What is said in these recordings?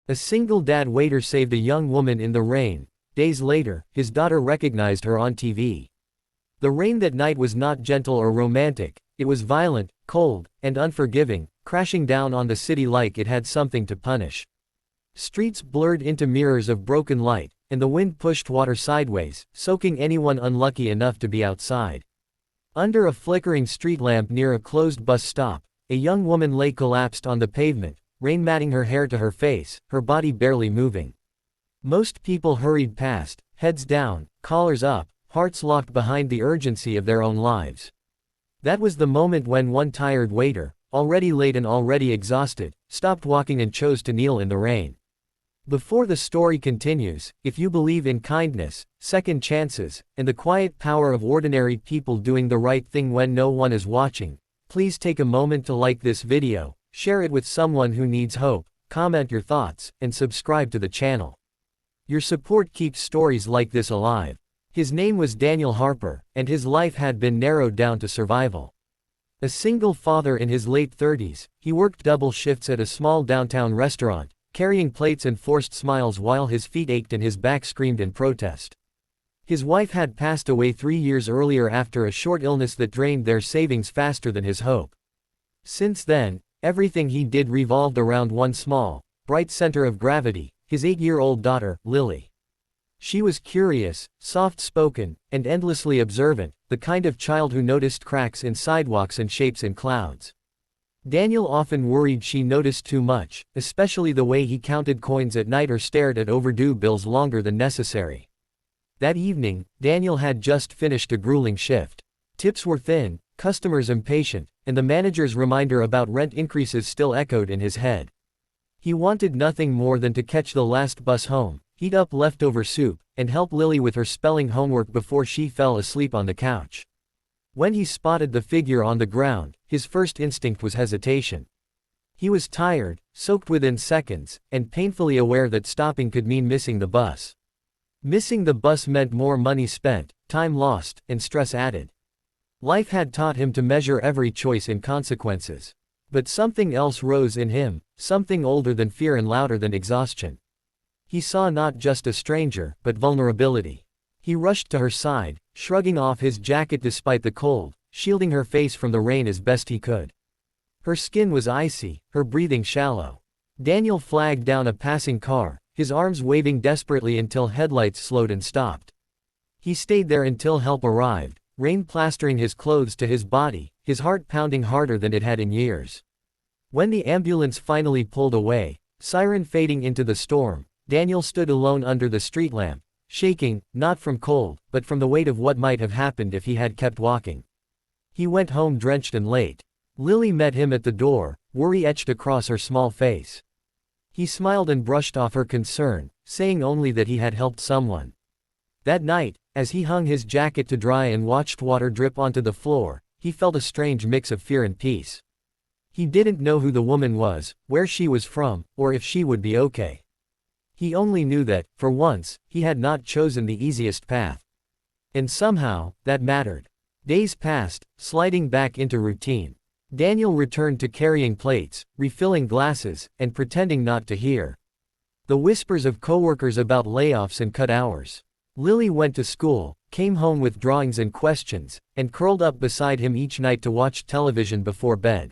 A single dad waiter saved a young woman in the rain. Days later, his daughter recognized her on TV. The rain that night was not gentle or romantic, it was violent, cold, and unforgiving, crashing down on the city like it had something to punish. Streets blurred into mirrors of broken light, and the wind pushed water sideways, soaking anyone unlucky enough to be outside. Under a flickering street lamp near a closed bus stop, a young woman lay collapsed on the pavement, rain matting her hair to her face, her body barely moving. Most people hurried past, heads down, collars up, hearts locked behind the urgency of their own lives. That was the moment when one tired waiter, already late and already exhausted, stopped walking and chose to kneel in the rain. Before the story continues, if you believe in kindness, second chances, and the quiet power of ordinary people doing the right thing when no one is watching, please take a moment to like this video, share it with someone who needs hope, comment your thoughts, and subscribe to the channel. Your support keeps stories like this alive. His name was Daniel Harper, and his life had been narrowed down to survival. A single father in his late 30s, he worked double shifts at a small downtown restaurant, carrying plates and forced smiles while his feet ached and his back screamed in protest. His wife had passed away 3 years earlier after a short illness that drained their savings faster than his hope. Since then, everything he did revolved around one small, bright center of gravity, his 8-year-old daughter, Lily. She was curious, soft-spoken, and endlessly observant, the kind of child who noticed cracks in sidewalks and shapes in clouds. Daniel often worried she noticed too much, especially the way he counted coins at night or stared at overdue bills longer than necessary. That evening, Daniel had just finished a grueling shift. Tips were thin, customers impatient, and the manager's reminder about rent increases still echoed in his head. He wanted nothing more than to catch the last bus home, heat up leftover soup, and help Lily with her spelling homework before she fell asleep on the couch. When he spotted the figure on the ground, his first instinct was hesitation. He was tired, soaked within seconds, and painfully aware that stopping could mean missing the bus. Missing the bus meant more money spent, time lost, and stress added. Life had taught him to measure every choice in consequences. But something else rose in him, something older than fear and louder than exhaustion. He saw not just a stranger, but vulnerability. He rushed to her side, shrugging off his jacket despite the cold, shielding her face from the rain as best he could. Her skin was icy, her breathing shallow. Daniel flagged down a passing car, his arms waving desperately until headlights slowed and stopped. He stayed there until help arrived, rain plastering his clothes to his body, his heart pounding harder than it had in years. When the ambulance finally pulled away, siren fading into the storm, Daniel stood alone under the street lamp, shaking, not from cold, but from the weight of what might have happened if he had kept walking. He went home drenched and late. Lily met him at the door, worry etched across her small face. He smiled and brushed off her concern, saying only that he had helped someone. That night, as he hung his jacket to dry and watched water drip onto the floor, he felt a strange mix of fear and peace. He didn't know who the woman was, where she was from, or if she would be okay. He only knew that, for once, he had not chosen the easiest path. And somehow, that mattered. Days passed, sliding back into routine. Daniel returned to carrying plates, refilling glasses, and pretending not to hear the whispers of coworkers about layoffs and cut hours. Lily went to school, came home with drawings and questions, and curled up beside him each night to watch television before bed.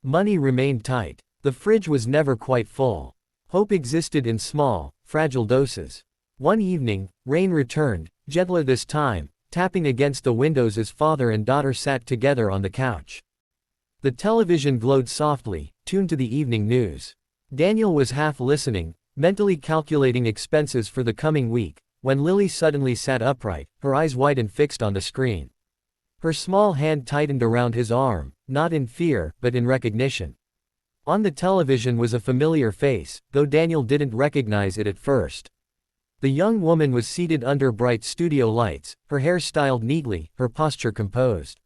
Money remained tight. The fridge was never quite full. Hope existed in small, fragile doses. One evening, rain returned, gentler this time, tapping against the windows as father and daughter sat together on the couch. The television glowed softly, tuned to the evening news. Daniel was half listening, mentally calculating expenses for the coming week, when Lily suddenly sat upright, her eyes wide and fixed on the screen. Her small hand tightened around his arm, not in fear, but in recognition. On the television was a familiar face, though Daniel didn't recognize it at first. The young woman was seated under bright studio lights, her hair styled neatly, her posture composed.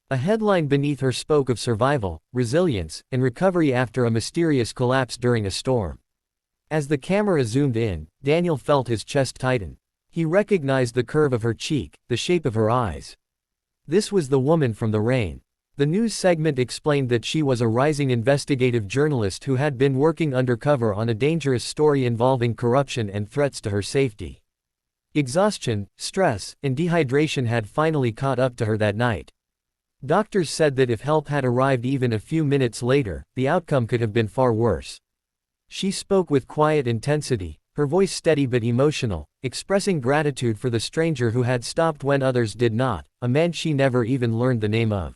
A headline beneath her spoke of survival, resilience, and recovery after a mysterious collapse during a storm. As the camera zoomed in, Daniel felt his chest tighten. He recognized the curve of her cheek, the shape of her eyes. This was the woman from the rain. The news segment explained that she was a rising investigative journalist who had been working undercover on a dangerous story involving corruption and threats to her safety. Exhaustion, stress, and dehydration had finally caught up to her that night. Doctors said that if help had arrived even a few minutes later, the outcome could have been far worse. She spoke with quiet intensity, her voice steady but emotional, expressing gratitude for the stranger who had stopped when others did not, a man she never even learned the name of.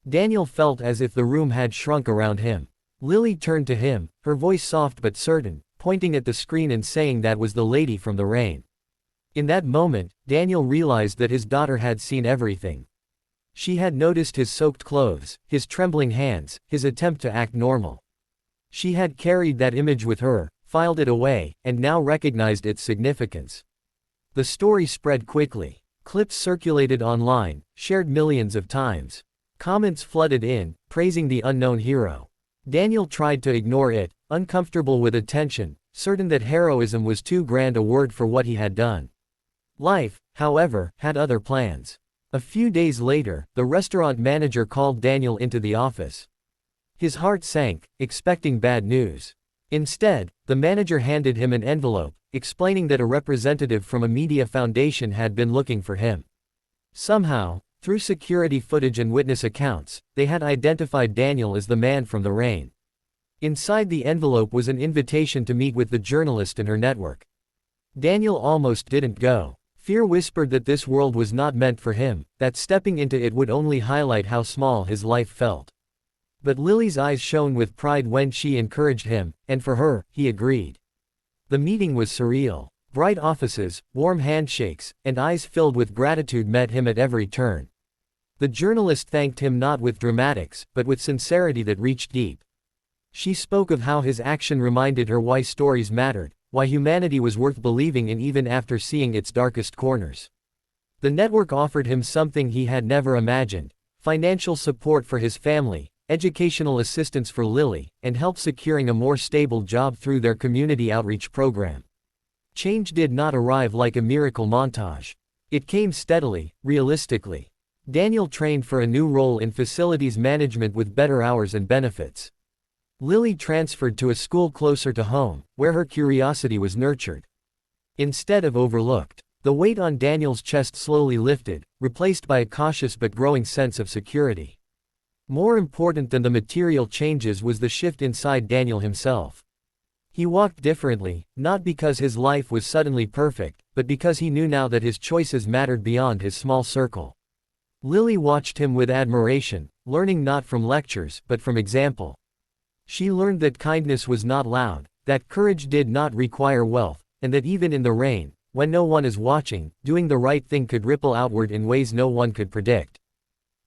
Daniel felt as if the room had shrunk around him. Lily turned to him, her voice soft but certain, pointing at the screen and saying that was the lady from the rain. In that moment, Daniel realized that his daughter had seen everything. She had noticed his soaked clothes, his trembling hands, his attempt to act normal. She had carried that image with her, filed it away, and now recognized its significance. The story spread quickly. Clips circulated online, shared millions of times. Comments flooded in, praising the unknown hero. Daniel tried to ignore it, uncomfortable with attention, certain that heroism was too grand a word for what he had done. Life, however, had other plans. A few days later, the restaurant manager called Daniel into the office. His heart sank, expecting bad news. Instead, the manager handed him an envelope, explaining that a representative from a media foundation had been looking for him. Somehow, through security footage and witness accounts, they had identified Daniel as the man from the rain. Inside the envelope was an invitation to meet with the journalist and her network. Daniel almost didn't go. Fear whispered that this world was not meant for him, that stepping into it would only highlight how small his life felt. But Lily's eyes shone with pride when she encouraged him, and for her, he agreed. The meeting was surreal. Bright offices, warm handshakes, and eyes filled with gratitude met him at every turn. The journalist thanked him not with dramatics, but with sincerity that reached deep. She spoke of how his action reminded her why stories mattered, why humanity was worth believing in even after seeing its darkest corners. The network offered him something he had never imagined: financial support for his family, educational assistance for Lily, and help securing a more stable job through their community outreach program. Change did not arrive like a miracle montage. It came steadily, realistically. Daniel trained for a new role in facilities management with better hours and benefits. Lily transferred to a school closer to home, where her curiosity was nurtured. Instead of overlooked, the weight on Daniel's chest slowly lifted, replaced by a cautious but growing sense of security. More important than the material changes was the shift inside Daniel himself. He walked differently, not because his life was suddenly perfect, but because he knew now that his choices mattered beyond his small circle. Lily watched him with admiration, learning not from lectures, but from example. She learned that kindness was not loud, that courage did not require wealth, and that even in the rain, when no one is watching, doing the right thing could ripple outward in ways no one could predict.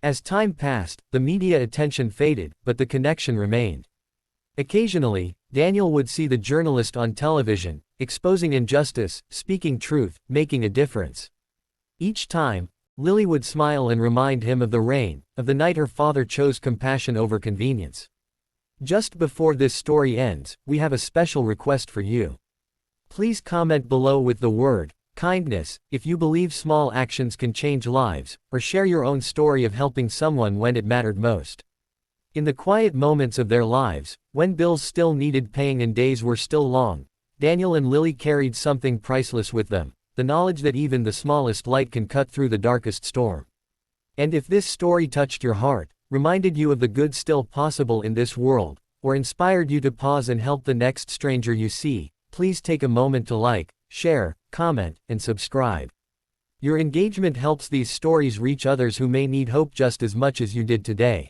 As time passed, the media attention faded, but the connection remained. Occasionally, Daniel would see the journalist on television, exposing injustice, speaking truth, making a difference. Each time, Lily would smile and remind him of the rain, of the night her father chose compassion over convenience. Just before this story ends, we have a special request for you. Please comment below with the word kindness if you believe small actions can change lives, or share your own story of helping someone when it mattered most. In the quiet moments of their lives, when bills still needed paying and days were still long, Daniel and Lily carried something priceless with them: the knowledge that even the smallest light can cut through the darkest storm. And if this story touched your heart, reminded you of the good still possible in this world, or inspired you to pause and help the next stranger you see, please take a moment to like, share, comment, and subscribe. Your engagement helps these stories reach others who may need hope just as much as you did today.